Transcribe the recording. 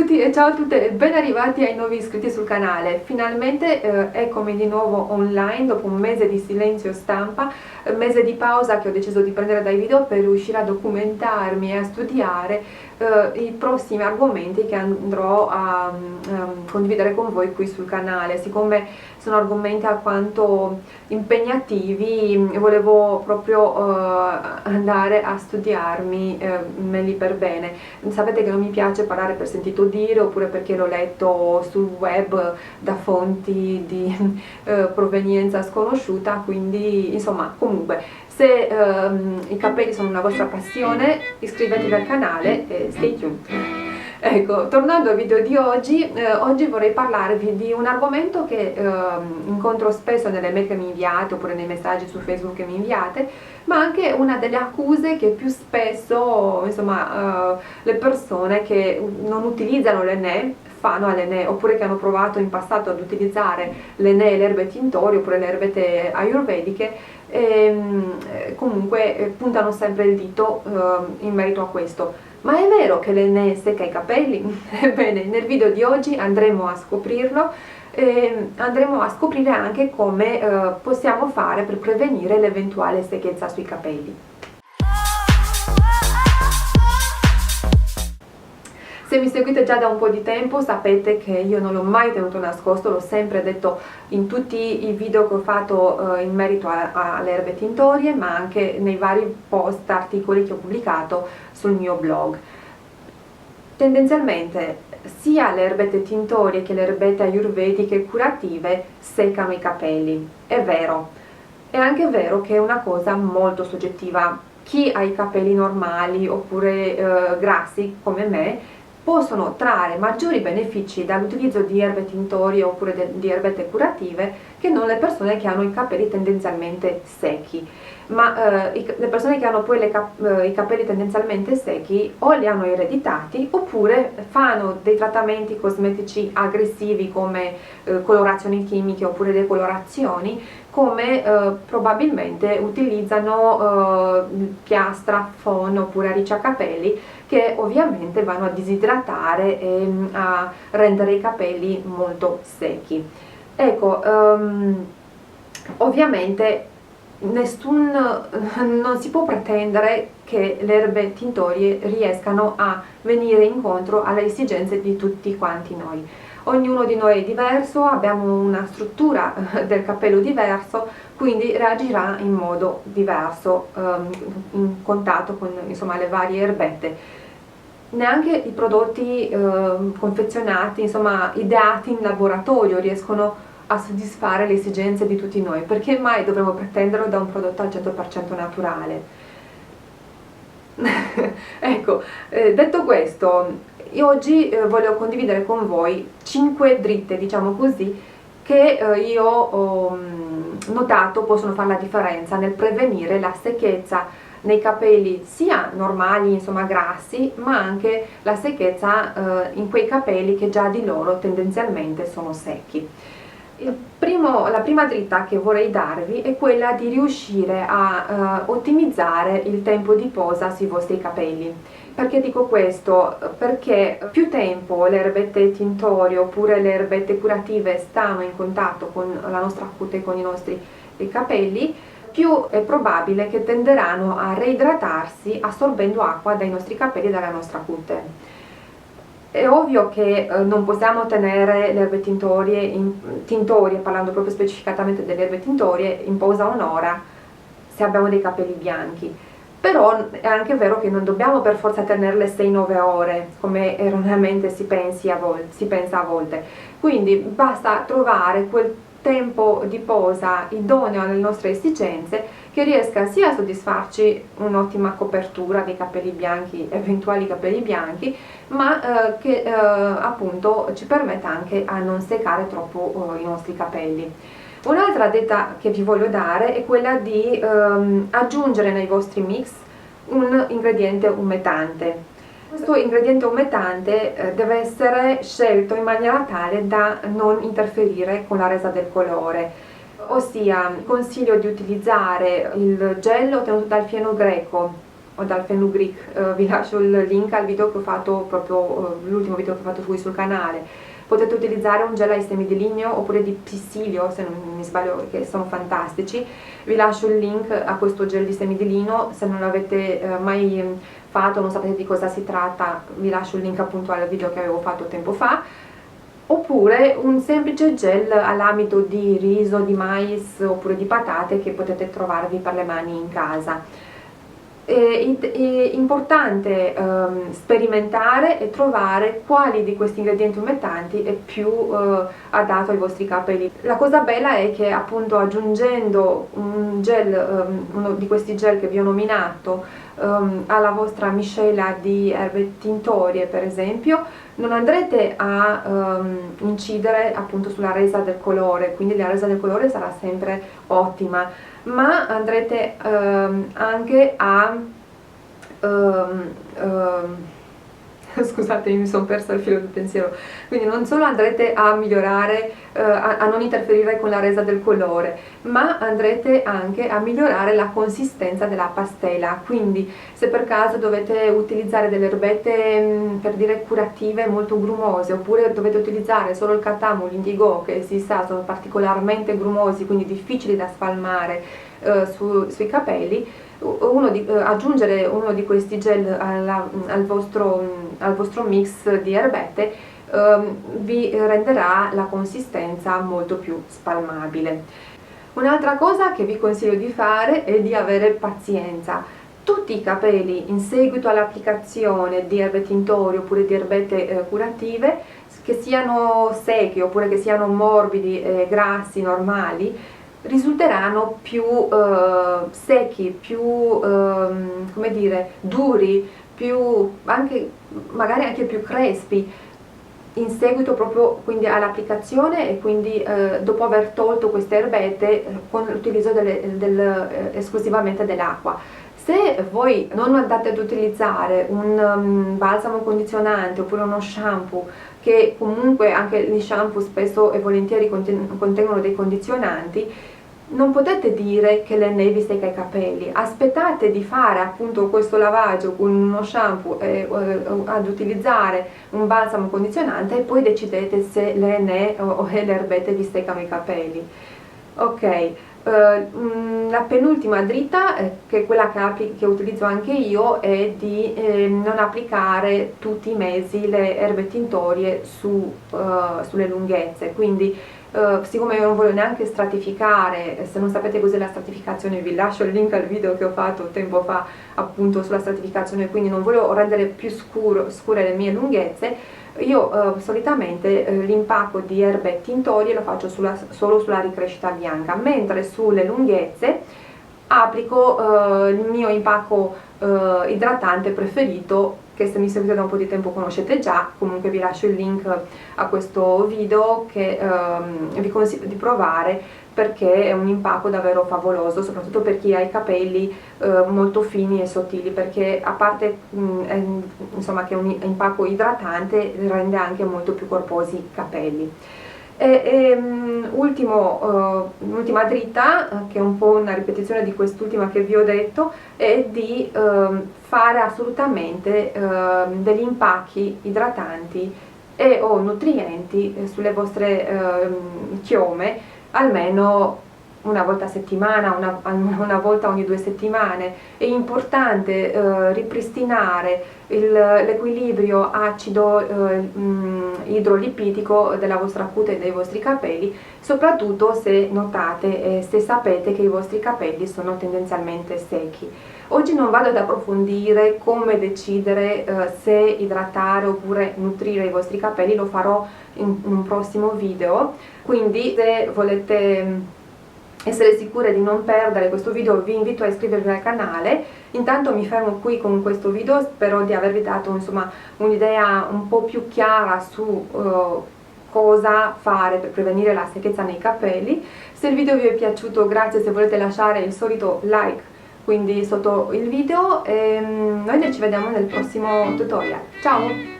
tutti e ciao a tutte e ben arrivati ai nuovi iscritti sul canale. Finalmente eccomi di nuovo online dopo un mese di silenzio stampa, mese di pausa che ho deciso di prendere dai video per riuscire a documentarmi e a studiare i prossimi argomenti che andrò a condividere con voi qui sul canale. Siccome sono argomenti alquanto impegnativi, volevo proprio andare a studiarmi meglio per bene. Sapete che non mi piace parlare per sentito dire oppure perché l'ho letto sul web da fonti di provenienza sconosciuta, quindi insomma, comunque, se i capelli sono una vostra passione, iscrivetevi al canale e stay tuned. Ecco, tornando al video di oggi, oggi vorrei parlarvi di un argomento che incontro spesso nelle mail che mi inviate oppure nei messaggi su Facebook che mi inviate, ma anche una delle accuse che più spesso, insomma, le persone che non utilizzano l'ENE fanno all'ENE, oppure che hanno provato in passato ad utilizzare l'ENE e le erbe tintorie oppure le erbette ayurvediche, comunque puntano sempre il dito in merito a questo. Ma è vero che l'ENE secca i capelli? Ebbene, nel video di oggi andremo a scoprirlo e andremo a scoprire anche come possiamo fare per prevenire l'eventuale secchezza sui capelli. Se mi seguite già da un po' di tempo sapete che io non l'ho mai tenuto nascosto, l'ho sempre detto in tutti i video che ho fatto in merito alle erbe tintorie, ma anche nei vari post, articoli che ho pubblicato sul mio blog. Tendenzialmente sia le erbette tintorie che le erbette ayurvediche curative seccano i capelli, è vero. È anche vero che è una cosa molto soggettiva. Chi ha i capelli normali oppure grassi come me possono trarre maggiori benefici dall'utilizzo di erbe tintorie oppure di erbette curative che non le persone che hanno i capelli tendenzialmente secchi. Ma le persone che hanno poi i capelli tendenzialmente secchi o li hanno ereditati oppure fanno dei trattamenti cosmetici aggressivi come colorazioni chimiche oppure decolorazioni, come probabilmente utilizzano piastra, phon oppure aricciacapelli, che ovviamente vanno a disidratare e a rendere i capelli molto secchi. Ecco, ovviamente non si può pretendere che le erbe tintorie riescano a venire incontro alle esigenze di tutti quanti noi. Ognuno di noi è diverso, abbiamo una struttura del capello diverso, quindi reagirà in modo diverso in contatto con, insomma, le varie erbette. Neanche i prodotti confezionati, insomma, ideati in laboratorio riescono a soddisfare le esigenze di tutti noi. Perché mai dovremmo pretenderlo da un prodotto al 100% naturale? Ecco, detto questo, io oggi voglio condividere con voi 5 dritte, diciamo così, che io ho notato possono fare la differenza nel prevenire la secchezza nei capelli sia normali, insomma grassi, ma anche la secchezza in quei capelli che già di loro tendenzialmente sono secchi. La prima dritta che vorrei darvi è quella di riuscire a ottimizzare il tempo di posa sui vostri capelli. Perché dico questo? Perché più tempo le erbette tintorie oppure le erbette curative stanno in contatto con la nostra cute e con i nostri capelli, più è probabile che tenderanno a reidratarsi assorbendo acqua dai nostri capelli e dalla nostra cute. È ovvio che non possiamo tenere le erbe tintorie, parlando proprio specificatamente delle erbe tintorie, in posa un'ora se abbiamo dei capelli bianchi. Però è anche vero che non dobbiamo per forza tenerle 6-9 ore, come erroneamente si pensa a volte. Quindi basta trovare quel tempo di posa idoneo alle nostre esigenze, che riesca sia a soddisfarci un'ottima copertura dei capelli bianchi, eventuali capelli bianchi, ma che appunto ci permetta anche a non seccare troppo i nostri capelli. Un'altra dritta che vi voglio dare è quella di aggiungere nei vostri mix un ingrediente umettante. Questo ingrediente umettante deve essere scelto in maniera tale da non interferire con la resa del colore. Ossia, consiglio di utilizzare il gel ottenuto dal fieno greco, o dal fenugreek. Vi lascio il link al video che ho fatto, proprio l'ultimo video che ho fatto qui sul canale. Potete utilizzare un gel ai semi di ligno oppure di psisilio, se non mi sbaglio, che sono fantastici. Vi lascio il link a questo gel di semi di lino, se non l'avete mai fatto, non sapete di cosa si tratta, vi lascio il link appunto al video che avevo fatto tempo fa. Oppure un semplice gel all'amido di riso, di mais oppure di patate che potete trovarvi per le mani in casa. È importante sperimentare e trovare quali di questi ingredienti umetanti è più adatto ai vostri capelli. La cosa bella è che appunto aggiungendo un gel, uno di questi gel che vi ho nominato, alla vostra miscela di erbe tintorie per esempio, non andrete a incidere appunto sulla resa del colore, quindi la resa del colore sarà sempre ottima, ma andrete anche a scusate, mi sono persa il filo del pensiero. Quindi non solo andrete a migliorare, a non interferire con la resa del colore, ma andrete anche a migliorare la consistenza della pastela. Quindi se per caso dovete utilizzare delle erbette per dire curative molto grumose, oppure dovete utilizzare solo il catamo, l'indigo, che si sa sono particolarmente grumosi, quindi difficili da spalmare sui capelli, aggiungere uno di questi gel al vostro mix di erbette vi renderà la consistenza molto più spalmabile. Un'altra cosa che vi consiglio di fare è di avere pazienza. Tutti i capelli in seguito all'applicazione di erbe tintorie oppure di erbette curative, che siano secchi oppure che siano morbidi e grassi normali, risulteranno più secchi, più come dire, duri, magari anche più crespi in seguito proprio quindi all'applicazione e quindi dopo aver tolto queste erbette con l'utilizzo esclusivamente dell'acqua. Se voi non andate ad utilizzare un balsamo condizionante oppure uno shampoo, che comunque anche gli shampoo spesso e volentieri contengono dei condizionanti, non potete dire che l'N vi secca i capelli. Aspettate di fare appunto questo lavaggio con uno shampoo e ad utilizzare un balsamo condizionante e poi decidete se l'N o le erbette vi seccano i capelli. Ok, la penultima dritta, che è quella che utilizzo anche io, è di non applicare tutti i mesi le erbe tintorie sulle lunghezze. Quindi siccome io non voglio neanche stratificare, se non sapete cos'è la stratificazione vi lascio il link al video che ho fatto tempo fa appunto sulla stratificazione, quindi non voglio rendere più scure le mie lunghezze, io solitamente l'impacco di erbe tintorie lo faccio solo sulla ricrescita bianca, mentre sulle lunghezze applico il mio impacco idratante preferito, che se mi seguite da un po' di tempo conoscete già. Comunque vi lascio il link a questo video che vi consiglio di provare, perché è un impacco davvero favoloso, soprattutto per chi ha i capelli molto fini e sottili, perché a parte insomma che è un impacco idratante, rende anche molto più corposi i capelli. Ultima dritta, che è un po' una ripetizione di quest'ultima che vi ho detto, è di fare assolutamente degli impacchi idratanti e o nutrienti sulle vostre chiome almeno una volta a settimana, una volta ogni 2 settimane. È importante ripristinare l'equilibrio acido-idrolipidico della vostra cute e dei vostri capelli, soprattutto se notate e se sapete che i vostri capelli sono tendenzialmente secchi. Oggi non vado ad approfondire come decidere se idratare oppure nutrire i vostri capelli, lo farò in un prossimo video, quindi se volete essere sicure di non perdere questo video vi invito a iscrivervi al canale. Intanto mi fermo qui con questo video, spero di avervi dato insomma un'idea un po' più chiara su cosa fare per prevenire la secchezza nei capelli. Se il video vi è piaciuto, grazie, se volete lasciare il solito like quindi sotto il video, e noi ci vediamo nel prossimo tutorial. Ciao!